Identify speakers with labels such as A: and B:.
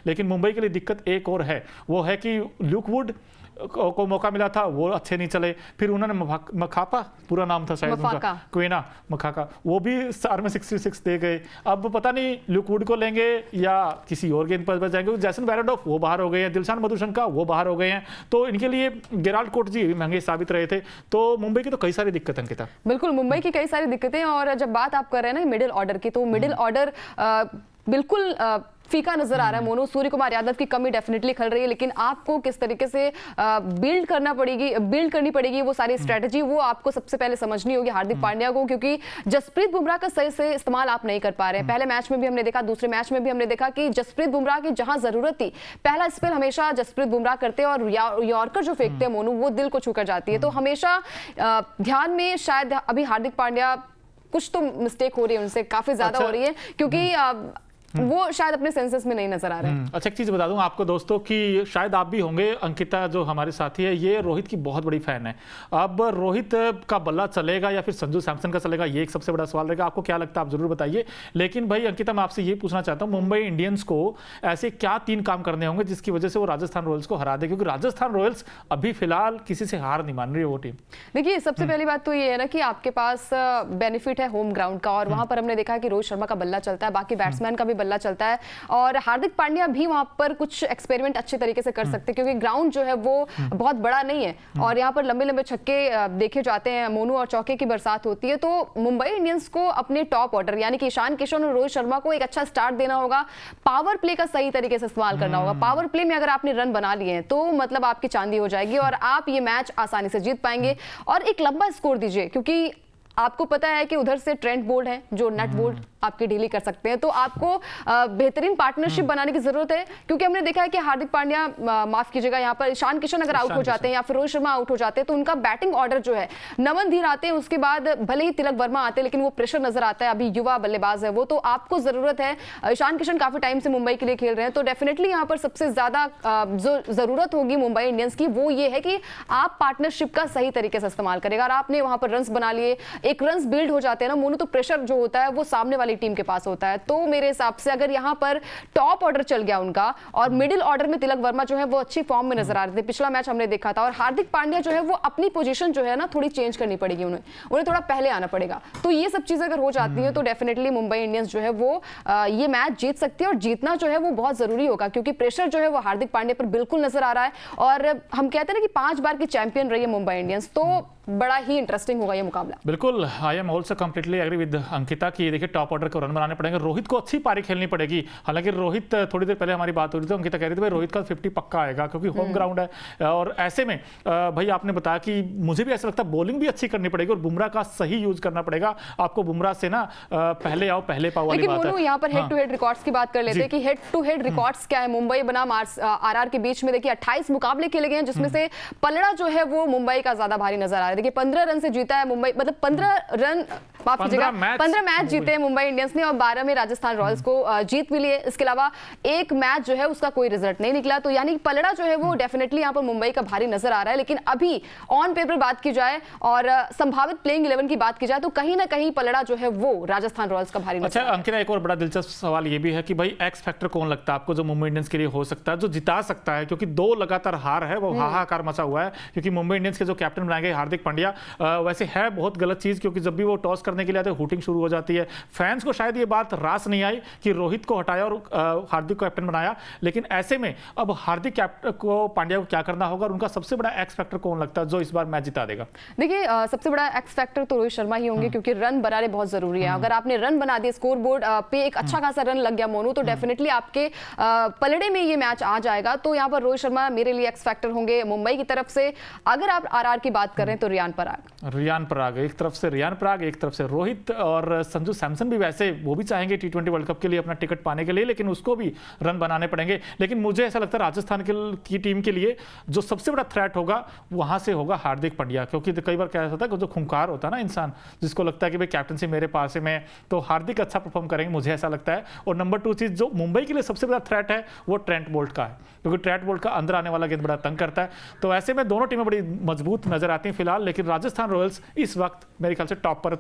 A: लेकिन मुंबई के लिए दिक्कत एक और है, वो है कि ल्यूक वुड को मौका मिला था, वो अच्छे नहीं चले। फिर उन्होंने मखापा पूरा नाम था शायद उनका, क्वेना मखाका, वो भी 4 में 66 दे गए। अब पता नहीं ल्यूक वुड को लेंगे या किसी और गेंद पर जाएंगे। जैसन बैराडॉफ वो बाहर हो गए हैं, दिलशान मधुशंका वो बाहर हो गए हैं, तो इनके लिए गेराल्ड कोट जी महंगे साबित रहे थे। तो मुंबई की तो कई सारी दिक्कतें अंकिता।
B: बिल्कुल, मुंबई की कई सारी दिक्कतें। और जब बात आप कर रहे हैं ना मिडिल ऑर्डर की, तो मिडिल ऑर्डर बिल्कुल फीका नजर आ रहा है मोनू। सूर्य कुमार यादव की कमी डेफिनेटली खल रही है, लेकिन आपको किस तरीके से बिल्ड करनी पड़ेगी वो सारी स्ट्रेटजी, वो आपको सबसे पहले समझनी होगी हार्दिक पांड्या को, क्योंकि जसप्रीत बुमराह का सही से इस्तेमाल आप नहीं कर पा रहे हैं। पहले मैच में भी हमने देखा, दूसरे मैच में भी हमने देखा कि जसप्रीत बुमराह की जहां जरूरत थी, पहला स्पेल हमेशा जसप्रीत बुमराह करते हैं और यॉर्कर जो फेंकते हैं मोनू, वो दिल को छूकर जाती है। तो हमेशा ध्यान में शायद अभी हार्दिक पांड्या कुछ तो मिस्टेक हो रही है उनसे, काफी ज्यादा हो रही है, क्योंकि वो शायद अपने सेंसेस में नहीं नजर आ रहे हैं।
A: अच्छा, एक चीज बता दूं आपको दोस्तों कि शायद आप भी होंगे, अंकिता जो हमारे साथी है ये रोहित की बहुत बड़ी फैन है। अब रोहित का बल्ला चलेगा या फिर संजू सैमसन का चलेगा, ये एक सबसे बड़ा सवाल रहेगा। आपको क्या लगता है आप जरूर बताइए। लेकिन भाई अंकिता, मैं आपसे ये पूछना चाहता हूँ, मुंबई इंडियंस को ऐसे क्या 3 काम करने होंगे जिसकी वजह से वो राजस्थान रॉयल्स को हरा दे, क्योंकि राजस्थान रॉयल्स अभी फिलहाल किसी से हार नहीं मान रही है वो टीम।
B: देखिए, सबसे पहली बात तो ये है ना कि आपके पास बेनिफिट है होम ग्राउंड का, और वहां पर हमने देखा कि रोहित शर्मा का बल्ला चलता है, बाकी बैट्समैन का भी बल्ला चलता है, और हार्दिक पांड्या भी वहां पर कुछ एक्सपेरिमेंट अच्छे तरीके से कर सकते हैं, क्योंकि ग्राउंड जो है वो बहुत बड़ा नहीं है और यहाँ पर लंबे लंबे छक्के देखे जाते हैं, मोनू और चौके की बरसात होती है। तो मुंबई इंडियंस को अपने टॉप ऑर्डर यानी कि ईशान किशन और रोहित शर्मा को एक अच्छा स्टार्ट देना होगा, पावर प्ले का सही तरीके से इस्तेमाल करना होगा। पावर प्ले में अगर आपने रन बना लिए हैं तो मतलब आपकी चांदी हो जाएगी और आप ये मैच आसानी से जीत पाएंगे। और एक लंबा स्कोर दीजिए, क्योंकि आपको पता है कि उधर से ट्रेंट बोल्ट है जो नट बोल्ट आपकी डीलिंग कर सकते हैं, तो आपको बेहतरीन पार्टनरशिप बनाने की जरूरत है, क्योंकि हमने देखा है कि हार्दिक पांड्या, माफ कीजिएगा, यहाँ पर ईशान किशन अगर आउट हो जाते हैं या फिर रोहित शर्मा आउट हो जाते हैं तो उनका बैटिंग ऑर्डर जो है, नमन धीर आते हैं, उसके बाद भले ही तिलक वर्मा आते हैं, लेकिन वो प्रेशर नजर आता है, अभी युवा बल्लेबाज है वो, तो आपको जरूरत है। ईशान किशन काफी टाइम से मुंबई के लिए खेल रहे हैं, तो डेफिनेटली यहाँ पर सबसे ज्यादा जो जरूरत होगी मुंबई इंडियंस की वो ये है कि आप पार्टनरशिप का सही तरीके से इस्तेमाल करेगा। और आपने वहां पर रन बना लिए, एक रन बिल्ड हो जाते हैं ना मोनू, तो प्रेशर जो होता है वो सामने वाली टीम के पास होता है। तो मेरे हिसाब से अगर यहां पर टॉप ऑर्डर चल गया उनका और मिडिल ऑर्डर में तिलक वर्मा जो है वो अच्छी फॉर्म में नजर आ रहे थे, पिछला मैच हमने देखा था, और हार्दिक पांड्या जो है वो अपनी पोजीशन जो है ना थोड़ी चेंज करनी पड़ेगी, उन्हें थोड़ा पहले आना पड़ेगा। तो ये सब चीजें अगर हो जाती हैं तो डेफिनेटली मुंबई इंडियंस जो है वो ये मैच जीत सकती है, और जीतना जो है वो बहुत जरूरी होगा, क्योंकि प्रेशर जो है वो हार्दिक पांड्या पर बिल्कुल नजर आ रहा है। और हम कहते हैं ना कि 5 बार की चैंपियन रही है मुंबई इंडियंस, तो बड़ा ही इंटरेस्टिंग होगा ये मुकाबला।
A: बिल्कुल, I am also completely agree with Ankita की देखिए टॉप ऑर्डर को रन बनाने पड़ेंगे, रोहित को अच्छी पारी खेलनी पड़ेगी। हालांकि रोहित, थोड़ी देर पहले हमारी बात हो रही थी, अंकिता कह रही थी भाई रोहित का 50 पक्का आएगा क्योंकि होम ग्राउंड है, और ऐसे में भाई आपने बताया कि मुझे भी ऐसा लगता है बॉलिंग भी अच्छी करनी पड़ेगी और बुमराह का सही यूज करना पड़ेगा। आपको बुमराह से ना पहले आओ पहले पाओ वाली बात है।
B: यहाँ पर हेड टू हेड रिकॉर्ड्स की बात कर लेते हैं कि हेड टू हेड रिकॉर्ड्स क्या है मुंबई बनाम आरआर के बीच में। देखिए 28 मुकाबले खेले गए हैं, जिसमें से पलड़ा जो है वो मुंबई का ज्यादा भारी नजर आ रहा है। देखिए 15 रन से जीता है मुंबई, मतलब 15 रन, माफ कीजिएगा, 15 मैच जीते हैं मुंबई इंडियंस ने और 12 में राजस्थान रॉयल्स को जीत भी लिए। इसके अलावा एक मैच जो है उसका कोई रिजल्ट नहीं निकला, तो यानी पलड़ा जो है वो डेफिनेटली यहाँ पर मुंबई का भारी नजर आ रहा है। लेकिन अभी ऑन पेपर बात की जाए और संभावित प्लेइंग 11 की बात की जाए तो कहीं ना कहीं पलड़ा जो है वो राजस्थान रॉयल्स का भारी नजर।
A: अच्छा अंकिता, एक और बड़ा दिलचस्प सवाल ये भी है कि भाई एक्स फैक्टर कौन लगता है आपको जो मुंबई इंडियंस के लिए हो सकता है, जो जिता सकता है, क्योंकि 2 लगातार हार है, वो हाहाकार मचा हुआ है, क्योंकि मुंबई इंडियंस के जो कैप्टन बनाए गए हार्दिक पांड्या, वैसे है बहुत गलत चीज, क्योंकि जब भी वो टॉस करने के लिए आते हैं हुटिंग शुरू हो जाती है। फैंस को शायद ये बात रास नहीं आई कि रोहित को हटाया और हार्दिक को कैप्टन बनाया, लेकिन ऐसे में अब हार्दिक कैप्टन को पांड्या को क्या करना होगा और उनका सबसे बड़ा एक्स फैक्टर कौन लगता है जो इस बार मैच जिता देगा?
B: देखिए सबसे बड़ा एक्स फैक्टर तो रोहित शर्मा ही होंगे, क्योंकि रन बनाने बहुत जरूरी है। अगर आपने रन बना दिए, स्कोर बोर्ड पे एक अच्छा खासा रन लग गया मोनू, तो डेफिनेटली आपके पलड़े में ये मैच आ जाएगा। तो यहाँ पर रोहित शर्मा मेरे लिए एक्स फैक्टर होंगे मुंबई की तरफ से। अगर आप आरआर की बात करें तो रियान पराग, एक तरफ से रियान पराग, एक तरफ से रोहित, और संजू सैमसन भी वैसे वो भी चाहेंगे T20 वर्ल्ड कप के लिए अपना टिकट पाने के लिए, लेकिन उसको भी रन बनाने पड़ेंगे। लेकिन मुझे ऐसा लगता है राजस्थान की टीम के लिए जो सबसे बड़ा थ्रेट होगा वहां से होगा हार्दिक पांड्या, क्योंकि कई बार क्या होता है कि जो खुंखार होता है ना इंसान, जिसको लगता है कि भाई कैप्टनसी मेरे पास है, मैं तो हार्दिक अच्छा परफॉर्म करेंगे, मुझे ऐसा लगता है। और नंबर 2 चीज जो मुंबई के लिए सबसे बड़ा थ्रेट है वो ट्रेंट बोल्ट का है, क्योंकि ट्रेंट बोल्ट का अंदर आने वाला गेंद बड़ा तंग करता है। तो ऐसे में दोनों टीमें बड़ी मजबूत नजर आती हैं फिलहाल, लेकिन राजस्थान रॉयल्स इस वक्त मेरे ख्याल से टॉप पर